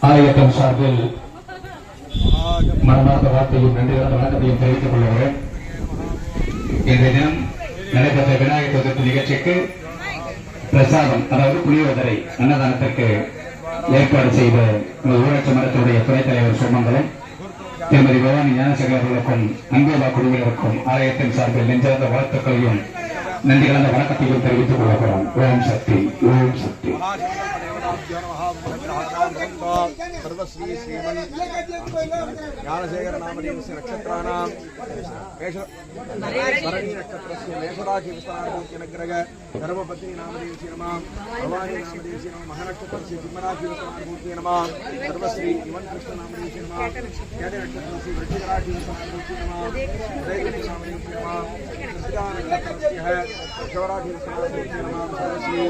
ஆலயத்தின் சார்பில் மனமார்ந்த வார்த்தையும் நன்றி வணக்கத்தையும் தெரிவித்துக் கொள்கிறேன். இன்றைய தினம் நடைபெற்ற விநாயகர் சதுர்த்தி நிகழ்ச்சிக்கு பிரசாதம், அதாவது புளியோதரை அன்னதானத்திற்கு ஏற்பாடு செய்த ஊராட்சி மன்றத்துடைய துணைத் தலைவர் சுமங்கலம் திருமதி பவானி ஞானசேகர் அவர்களுக்கும் அன்பேபா குழுவினருக்கும் ஆலயத்தின் சார்பில் நெஞ்சார்ந்த வாழ்த்துக்களையும் நன்றி கலந்த வணக்கத்தையும் தெரிவித்துக் கொள்கிறோம். ஓம் சக்தி, ஓம் சக்தி. सर्वश्री श्रीमन् ज्ञानशेखर नामधेय नक्षत्राणां भरणी नक्षत्रस्य मेषराशि विस्तारस्य नग्रह धर्मपत्नी नामधेय नमः भवानी नामधेय नमः महानक्षत्रस्य सिंहराशि विस्तारस्य नमः सर्वश्री इवन कृष्ण नामधेय नमः ज्ञाने नक्षत्रस्य वृश्चिकराशि विस्तारस्य नमः उदयगिरि नामधेय नमः कृष्णा नक्षत्रस्य है वृषभराशि विस्तारस्य नमः सर्वश्री